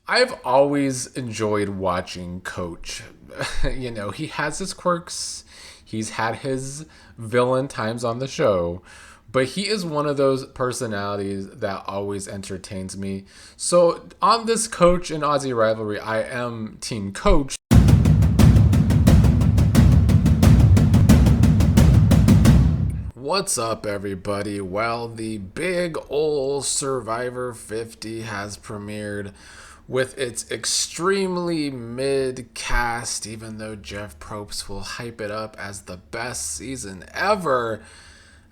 I've always enjoyed watching Coach. He has his quirks, he's had his villain times on the show, but he is one of those personalities that always entertains me. So, on this Coach and Ozzy rivalry, I am Team Coach. What's up, everybody? Well, the big ol' Survivor 50 has premiered with its extremely mid cast, even though Jeff Probst will hype it up as the best season ever.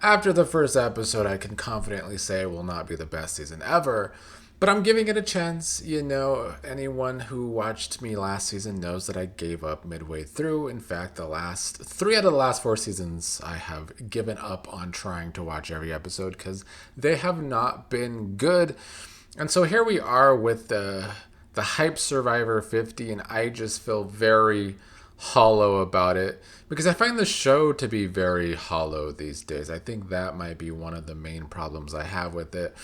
After the first episode, I can confidently say it will not be the best season ever. But I'm giving it a chance. Anyone who watched me last season knows that I gave up midway through. In fact, the last 3 out of the last 4 seasons, I have given up on trying to watch every episode because they have not been good. And so here we are with the hype Survivor 50, and I just feel very hollow about it because I find the show to be very hollow these days. I think that might be one of the main problems I have with it.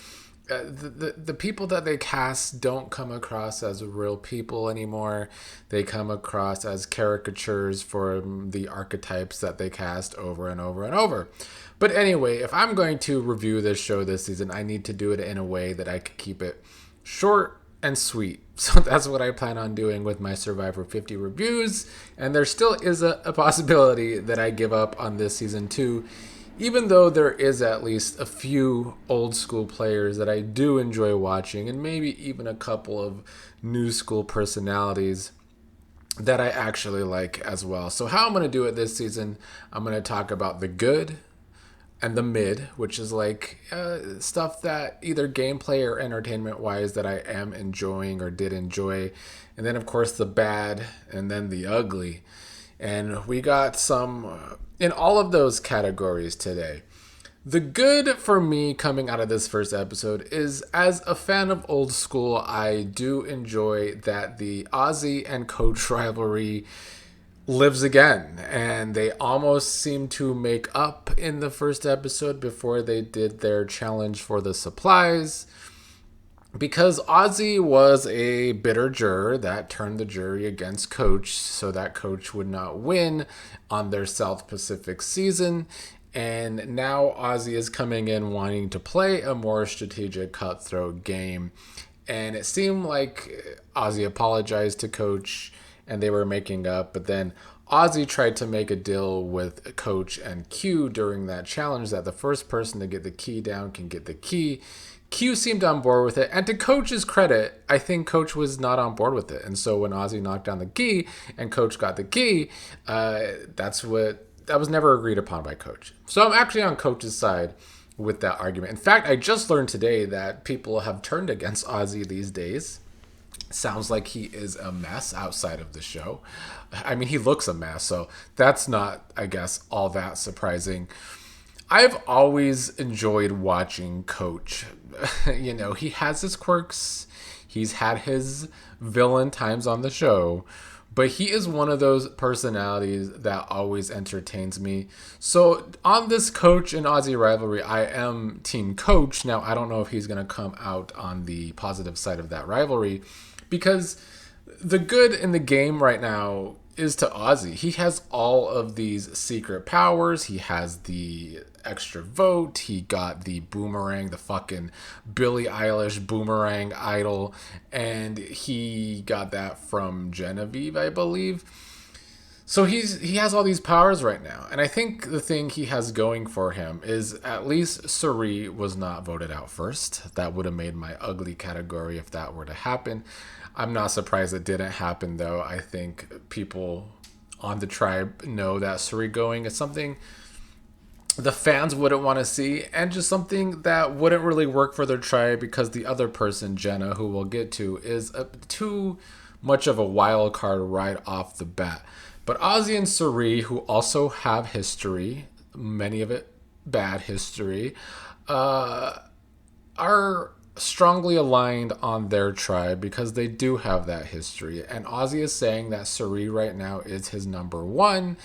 The people that they cast don't come across as real people anymore. They come across as caricatures for the archetypes that they cast over and over and over. But anyway, if I'm going to review this show this season, I need to do it in a way that I could keep it short and sweet. So that's what I plan on doing with my Survivor 50 reviews. And there still is a possibility that I give up on this season too, even though there is at least a few old school players that I do enjoy watching, and maybe even a couple of new school personalities that I actually like as well. So how I'm going to do it this season, I'm going to talk about the good and the mid, which is like stuff that either gameplay or entertainment wise that I am enjoying or did enjoy. And then, of course, the bad and then the ugly. And we got some in all of those categories today. The good for me coming out of this first episode is, as a fan of old school, I do enjoy that the Ozzy and Coach rivalry lives again, and they almost seem to make up in the first episode before they did their challenge for the supplies, because Ozzy was a bitter juror that turned the jury against Coach so that Coach would not win on their South Pacific season. And now Ozzy is coming in wanting to play a more strategic cutthroat game. And it seemed like Ozzy apologized to Coach and they were making up. But then Ozzy tried to make a deal with Coach and Q during that challenge that the first person to get the key down can get the key. Q seemed on board with it, and to Coach's credit, I think Coach was not on board with it. And so when Ozzy knocked down the key and Coach got the key, that was never agreed upon by Coach. So I'm actually on Coach's side with that argument. In fact, I just learned today that people have turned against Ozzy these days. Sounds like he is a mess outside of the show. I mean, he looks a mess, so that's not, I guess, all that surprising. I've always enjoyed watching Coach. He has his quirks, he's had his villain times on the show, but he is one of those personalities that always entertains me. So on this Coach and Ozzy rivalry, I am Team Coach. Now, I don't know if he's going to come out on the positive side of that rivalry, because the good in the game right now is to Ozzy. He has all of these secret powers. He has the extra vote. He got the boomerang, the fucking Billie Eilish boomerang idol, and he got that from Genevieve, I believe. So he has all these powers right now. And I think the thing he has going for him is at least Cirie was not voted out first. That would have made my ugly category if that were to happen. I'm not surprised it didn't happen, though. I think people on the tribe know that Cirie going is something the fans wouldn't want to see, and just something that wouldn't really work for their tribe because the other person, Jenna, who we'll get to, is too much of a wild card right off the bat. But Ozzy and Cirie, who also have history, many of it bad history, are strongly aligned on their tribe because they do have that history. And Ozzy is saying that Cirie right now is his number one,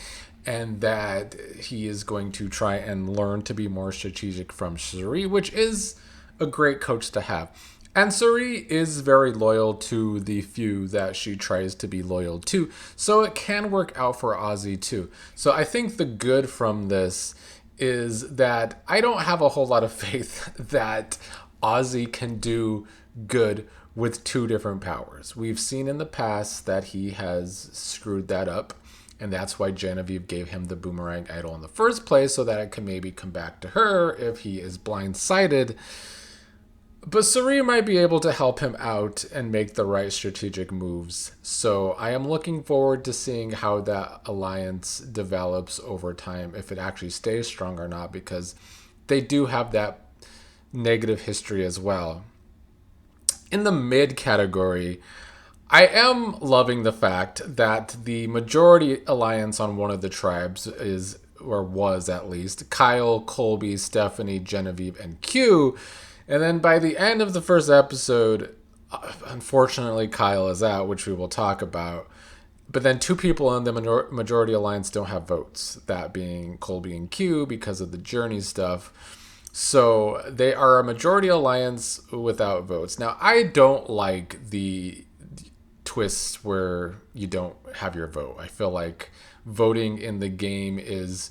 and that he is going to try and learn to be more strategic from Cirie, which is a great coach to have. And Cirie is very loyal to the few that she tries to be loyal to. So it can work out for Ozzy too. So I think the good from this is that I don't have a whole lot of faith that Ozzy can do good with two different powers. We've seen in the past that he has screwed that up. And that's why Genevieve gave him the boomerang idol in the first place, so that it can maybe come back to her if he is blindsided. But Cirie might be able to help him out and make the right strategic moves. So I am looking forward to seeing how that alliance develops over time, if it actually stays strong or not, because they do have that negative history as well. In the mid category, I am loving the fact that the majority alliance on one of the tribes is, or was at least, Kyle, Colby, Stephanie, Genevieve, and Q. And then by the end of the first episode, unfortunately, Kyle is out, which we will talk about. But then two people in the majority alliance don't have votes, that being Colby and Q because of the journey stuff. So they are a majority alliance without votes. Now, I don't like the twists where you don't have your vote. I feel like voting in the game is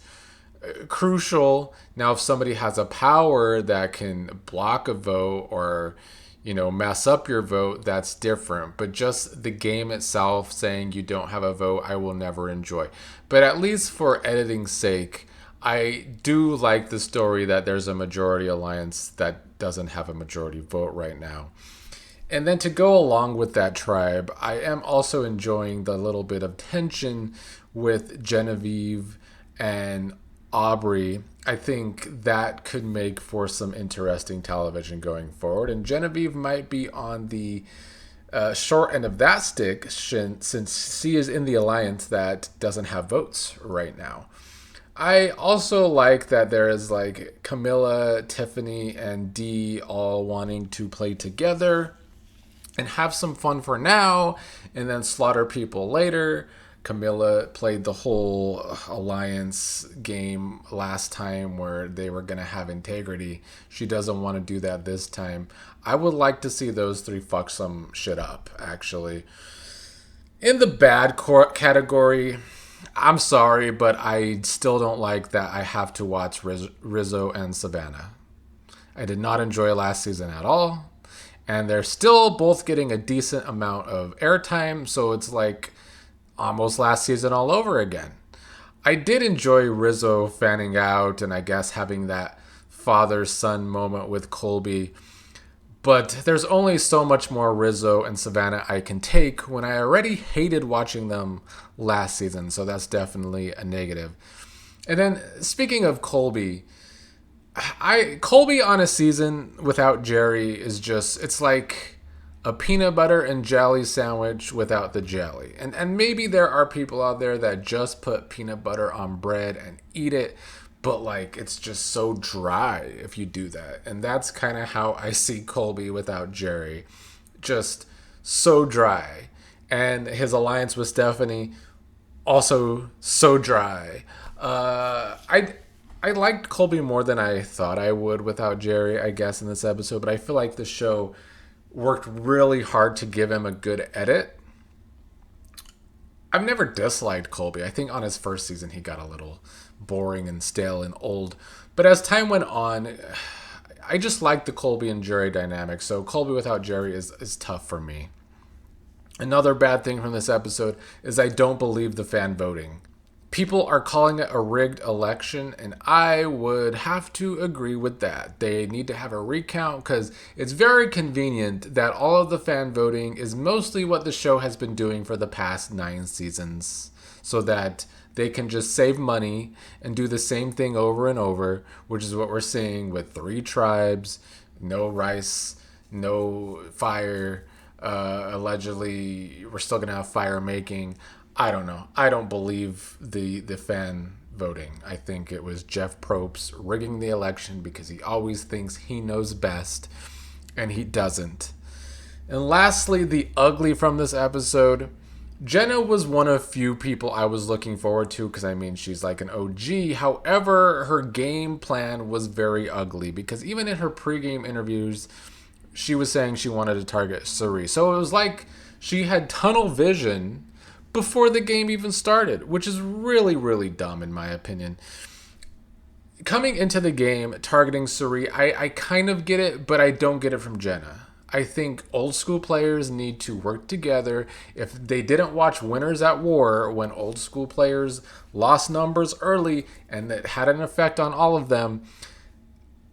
crucial. Now, if somebody has a power that can block a vote or, mess up your vote, that's different. But just the game itself saying you don't have a vote, I will never enjoy. But at least for editing's sake, I do like the story that there's a majority alliance that doesn't have a majority vote right now. And then to go along with that tribe, I am also enjoying the little bit of tension with Genevieve and Aubrey. I think that could make for some interesting television going forward. And Genevieve might be on the short end of that stick since she is in the alliance that doesn't have votes right now. I also like that there is like Camilla, Tiffany, and Dee all wanting to play together and have some fun for now and then slaughter people later. Camilla played the whole alliance game last time where they were going to have integrity. She doesn't want to do that this time. I would like to see those three fuck some shit up, actually. In the bad category, I'm sorry, but I still don't like that I have to watch Rizzo and Savannah. I did not enjoy last season at all. And they're still both getting a decent amount of airtime, so it's like almost last season all over again. I did enjoy Rizzo fanning out and I guess having that father-son moment with Colby, but there's only so much more Rizzo and Savannah I can take when I already hated watching them last season, so that's definitely a negative. And then speaking of Colby, Colby on a season without Jerry is just, it's like a peanut butter and jelly sandwich without the jelly. And maybe there are people out there that just put peanut butter on bread and eat it, but like it's just so dry if you do that. And that's kind of how I see Colby without Jerry. Just so dry. And his alliance with Stephanie, also so dry. I liked Colby more than I thought I would without Jerry, I guess, in this episode. But I feel like the show worked really hard to give him a good edit. I've never disliked Colby. I think on his first season he got a little boring and stale and old. But as time went on, I just liked the Colby and Jerry dynamic. So Colby without Jerry is tough for me. Another bad thing from this episode is I don't believe the fan voting. People are calling it a rigged election, and I would have to agree with that. They need to have a recount because it's very convenient that all of the fan voting is mostly what the show has been doing for the past 9 seasons, so that they can just save money and do the same thing over and over, which is what we're seeing with 3 tribes, no rice, no fire. Allegedly, we're still going to have fire making. I don't know. I don't believe the fan voting. I think it was Jeff Probst rigging the election because he always thinks he knows best, and he doesn't. And lastly, the ugly from this episode. Jenna was one of few people I was looking forward to because, I mean, she's like an OG. However, her game plan was very ugly because even in her pregame interviews, she was saying she wanted to target Cirie. So it was like she had tunnel vision before the game even started, which is really, really dumb in my opinion. Coming into the game, targeting Cirie, I kind of get it, but I don't get it from Jenna. I think old school players need to work together. If they didn't watch Winners at War when old school players lost numbers early and it had an effect on all of them,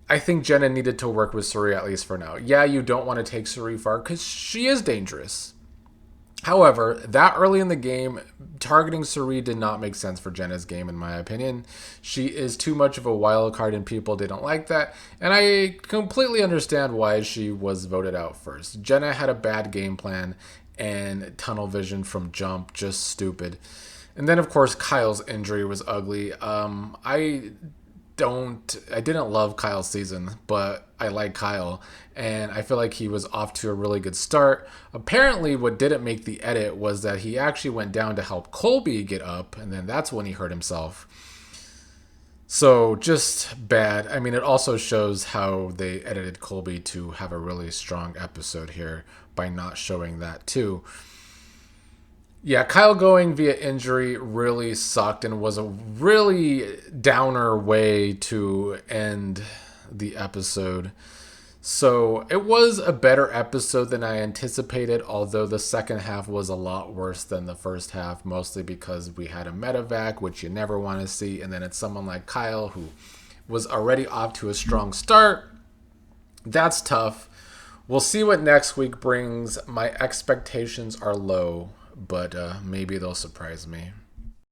I think Jenna needed to work with Cirie at least for now. Yeah, you don't want to take Cirie far because she is dangerous. However, that early in the game, targeting Cirie did not make sense for Jenna's game, in my opinion. She is too much of a wild card, and people didn't like that. And I completely understand why she was voted out first. Jenna had a bad game plan and tunnel vision from jump, just stupid. And then, of course, Kyle's injury was ugly. I didn't love Kyle's season, but I like Kyle, and I feel like he was off to a really good start. Apparently, what didn't make the edit was that he actually went down to help Colby get up, and then that's when he hurt himself. So just bad. I mean, it also shows how they edited Colby to have a really strong episode here by not showing that too. Yeah, Kyle going via injury really sucked and was a really downer way to end the episode. So it was a better episode than I anticipated, although the second half was a lot worse than the first half, mostly because we had a medevac, which you never want to see, and then it's someone like Kyle who was already off to a strong start. That's tough. We'll see what next week brings. My expectations are low, but maybe they'll surprise me.